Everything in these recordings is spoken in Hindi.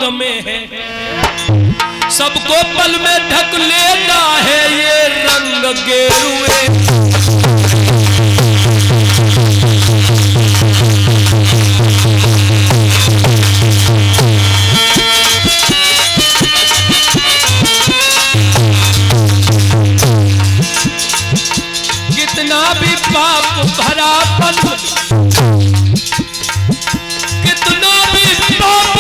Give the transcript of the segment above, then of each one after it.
उमंग में है, सबको पल में ढक लेता है ये रंग गेरुए। कितना भी पाप भरा पल, कितना भी पाप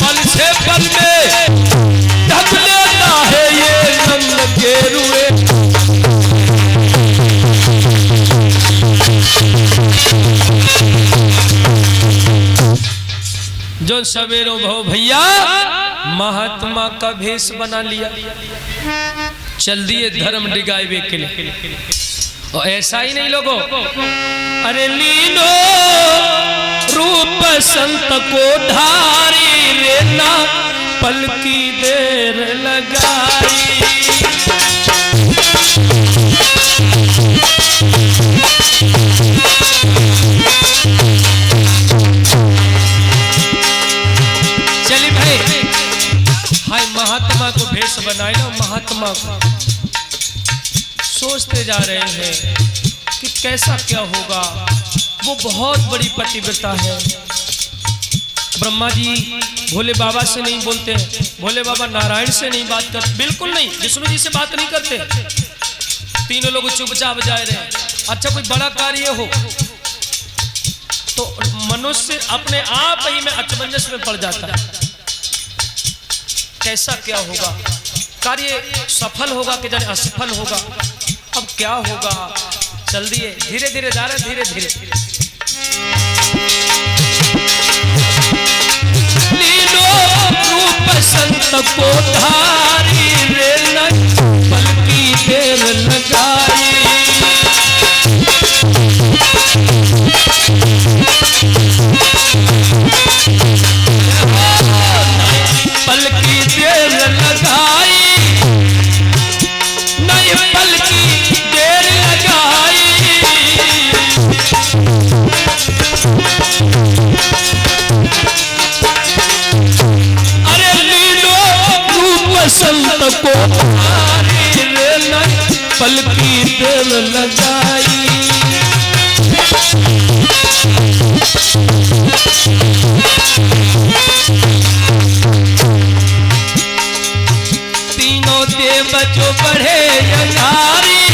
पल से पल में ढक लेता है ये रंग गेरुए। जो सवेरो भव भैया महात्मा का भेष बना लिया, चल दिए धर्म डिगावे के लिए। और ऐसा ही नहीं लोगों, अरे लीनो रूप संत को धारी लेना पल की देर लगाई। चलिए भाई, हाय महात्मा को भेष बनाए ना, महात्मा को सोचते जा रहे हैं कि कैसा क्या होगा। वो बहुत बड़ी पतिव्रता है। ब्रह्मा जी भोले बाबा से नहीं बोलते, भोले बाबा नारायण से नहीं बात करते, बिल्कुल नहीं, विष्णु जी से बात नहीं करते। तीनों लोग चुपचाप जा रहे हैं। अच्छा कोई बड़ा कार्य हो तो मनुष्य अपने आप ही में अचमंजस में पड़ जाता है, कैसा क्या होगा, कार्य सफल होगा कि जाने असफल होगा, अब क्या होगा। चल दिए, धीरे धीरे जा रहे, धीरे धीरे। लीलो रूप संत को धारी रे पल की देर लगाई। पल की देर लगाई, नहीं पल की देर लगाई। अरे लीलो रूप संत को धारी रे पल की देर लगाई। तीनों देव जो बढ़े नारी,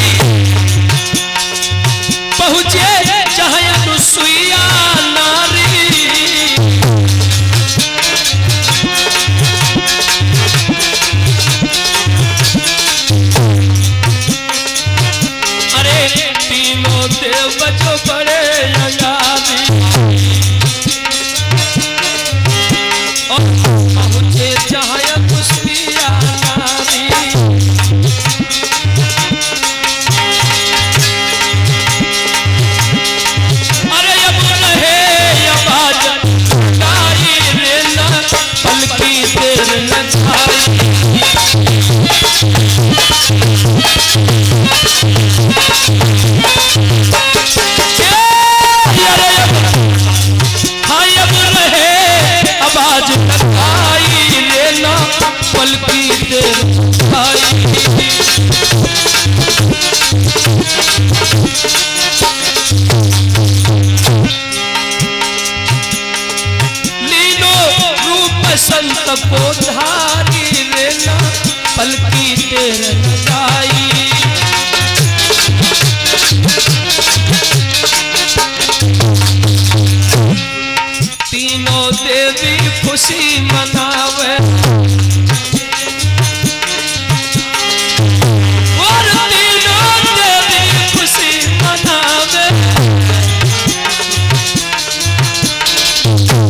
पहुंचे चाहे अनुसुईया नारी। अरे तीनों देव जो बढ़े नारी, पहुंचे चाहे अनुसुईया नारी। अरे अब रहे आवाज गाई रे ना पल की देर लगाई। हाय अब रहे आवाज लगाई रे ना पल की देर लगाई। लीलो रूप संत को धारी रे ना पल की देर लगाई। तीनों देवी खुशी मनावे, और तीनों देवी खुशी मनावे।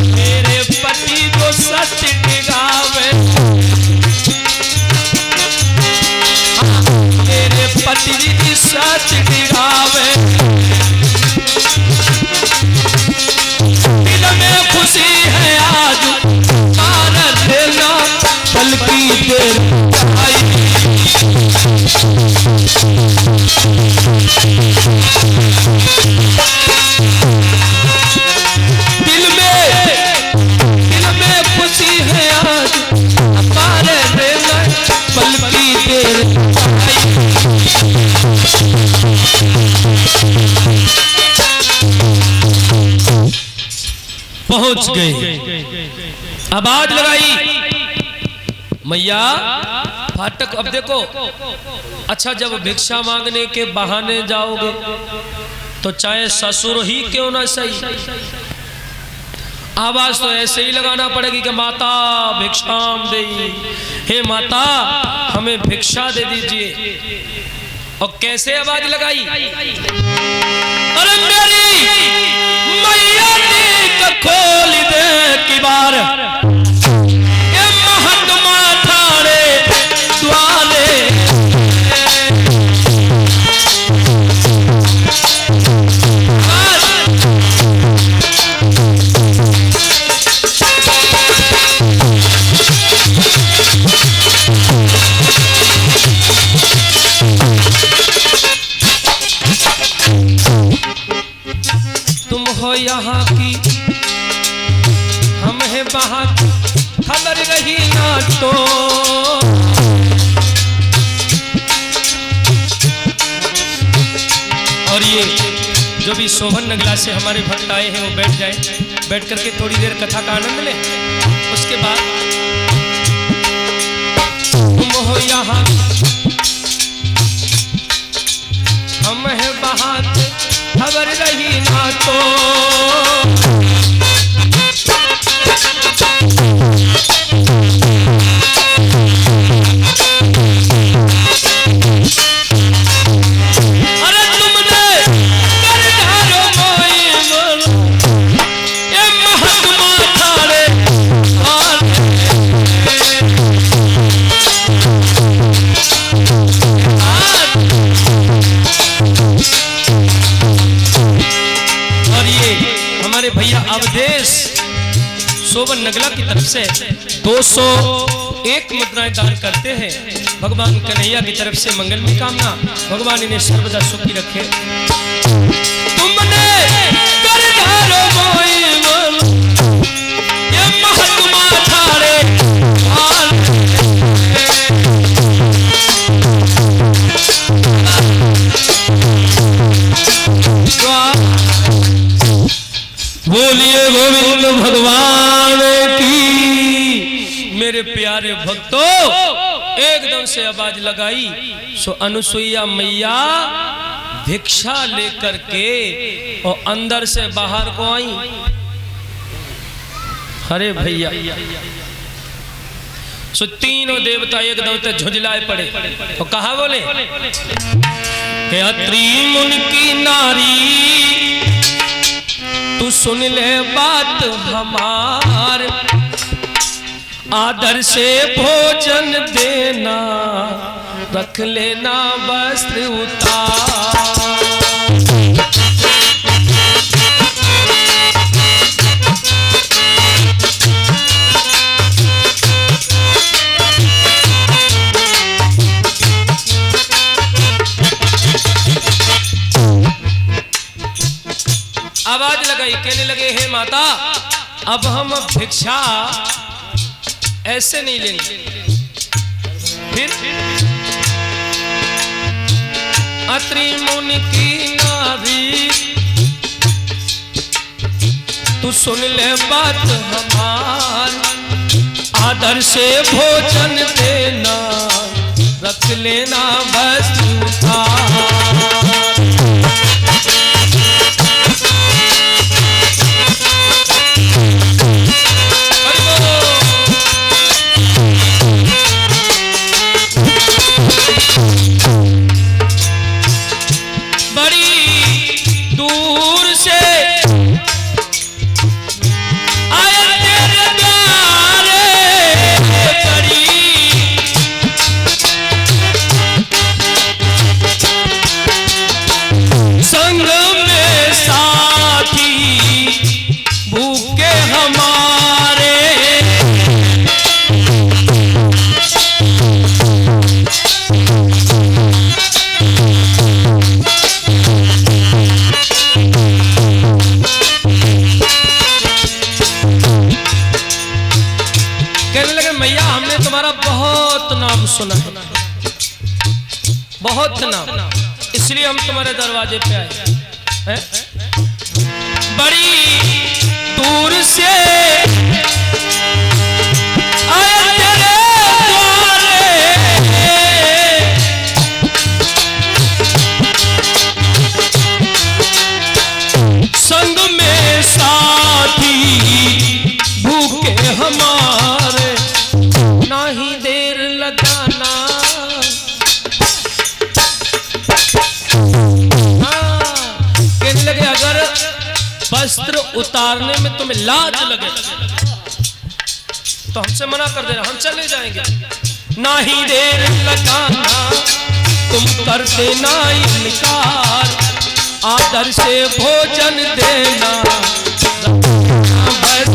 मेरे पति को सत्य दिखावे, मेरे पति की सत्य दिखावे। दिल में खुशी है आज मार देना पल की देर आई। पहुंच गए। आवाज लगाई, मैया फाटक। अब देखो, अच्छा जब भिक्षा मांगने के बहाने जाओगे तो चाहे ससुर ही क्यों ना सही, आवाज तो ऐसे ही लगाना पड़ेगी कि माता भिक्षाम देई, हे माता हमें भिक्षा दे दीजिए। और कैसे आवाज लगाई, अरे मेरी मैया ने खोल दे की बार, ये महात्मा थारे द्वारे। तुम हो यहाँ की, हम है वहाँ की, खबर रही ना तो। और ये जो भी शोभन नगला से हमारे भक्त आए हैं वो बैठ जाए, बैठ करके थोड़ी देर कथा का आनंद ले। उसके बाद तुम हो यहाँ, हम है वहाँ की, खबर रही ना तो। अरे तुमने कर ढारो मोई बोलो, ये महात्मा थारे हमारे भैया अवधेश शोभन नगला की तरफ से 201 मुद्राएं दान करते हैं। भगवान कन्हैया की तरफ से मंगल में कामना, भगवान इन्हें सर्वदा सुखी रखे। तुमने कर ढारो मोई बोलो, ये महात्मा थारे बोलिए गोविंद भगवान की। मेरे प्यारे भक्तों, एकदम से आवाज लगाई सो अनुसुईया मैया भिक्षा लेकर के और अंदर से बाहर को आई। अरे भैया सो तीनों देवता एकदम से झुंझलाए पड़े तो कहा बोले कि अत्रि मुनि की नारी तू सुन ले बात हमार, आदर से भोजन देना, रख लेना वस्त्र उतार। आवाज लगाई, कहने लगे हे माता अब हम भिक्षा ऐसे नहीं लेंगे। फिर अत्रि मुनि की नारी तू सुन ले बात हमार, आदर से भोजन देना, रख लेना वस्त्र उतार। सुना बहुत नाम, इसलिए हम तुम्हारे दरवाजे पे आए हैं। बड़ी दूर से आए तेरे द्वारे, संग में साथी भूखे हमारे, नाही देर लगाना। कहने लगे अगर वस्त्र उतारने में तुम्हें लाज लगे तो हमसे मना कर देना, हम चले जाएंगे। नाही देर लगाना तुम कर देना इनकार, आदर से भोजन देना बस।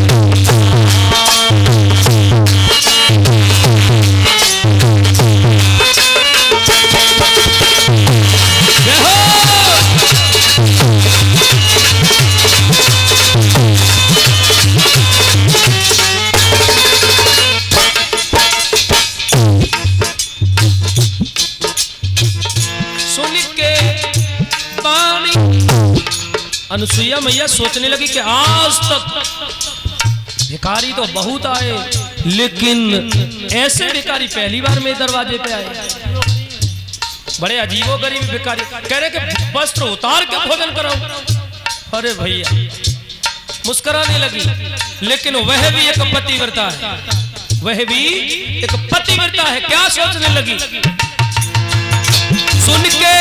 अनुसुईया मैया सोचने लगी कि आज तक भिखारी तो बहुत आए, लेकिन ऐसे भिखारी पहली बार मेरे दरवाजे पे आए। बड़े अजीबो गरीब भिखारी, कह रहे कि वस्त्र उतार के भोजन कराऊं। अरे भैया मुस्कुराने लगी, लेकिन वह भी एक पतिव्रता है, वह भी एक पतिव्रता है। क्या सोचने लगी, सुन के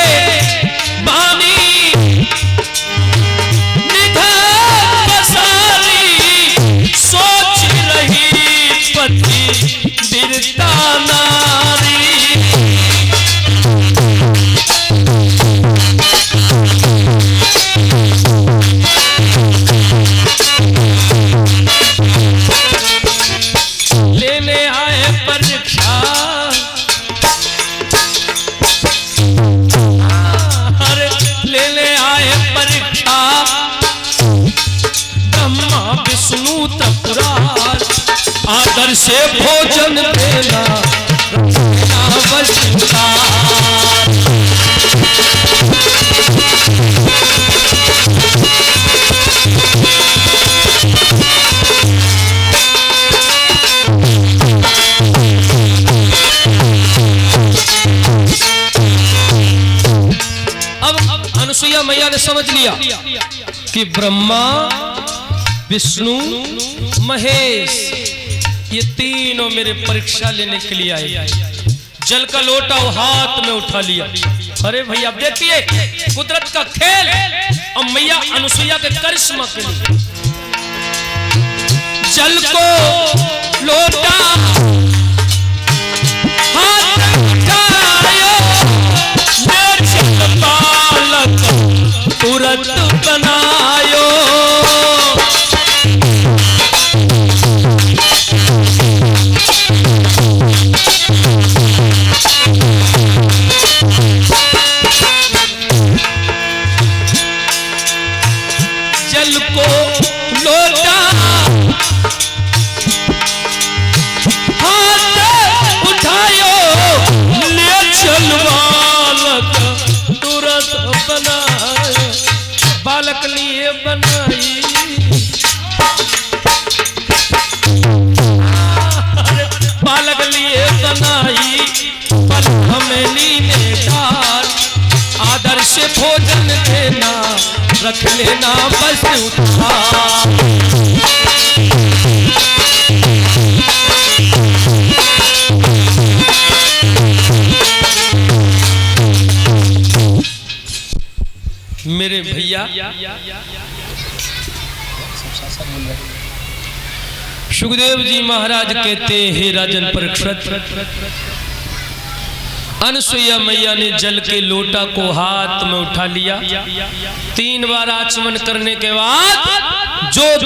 बानी सोच रही पतिव्रता नारी, लेने आए परीक्षा, अरे लेने आए परीक्षा ब्रह्मा विष्णु त्रिपुरार, आदर से भोजन देना वस्त्रदार। अब अनुसुईया मैया ने समझ लिया कि ब्रह्मा विष्णु महेश ये तीनों मेरे परीक्षा लेने के लिए आए। जल का लोटा वो हाथ में उठा लिया। अरे भैया अब देखिए कुदरत का खेल, और मैया अनुसुईया के करिश्मा के लिए जल को लोटा हाथ उठायो, बालक तुरंत बनायो। जल को लोटा हाथ उठायो, ले चल बालक तुरंत बनायो। बालक लिए बनाई, बालक लिए बनाई, पल हमें लीने डाल, आदर से भोजन देना रख लेना बस उठा। मेरे भैया सुखदेव जी महाराज कहते हैं राजन परीक्षित, अनुसुईया मैया ने जल के लोटा को हाथ में उठा लिया। 3 बार आचमन करने के बाद जो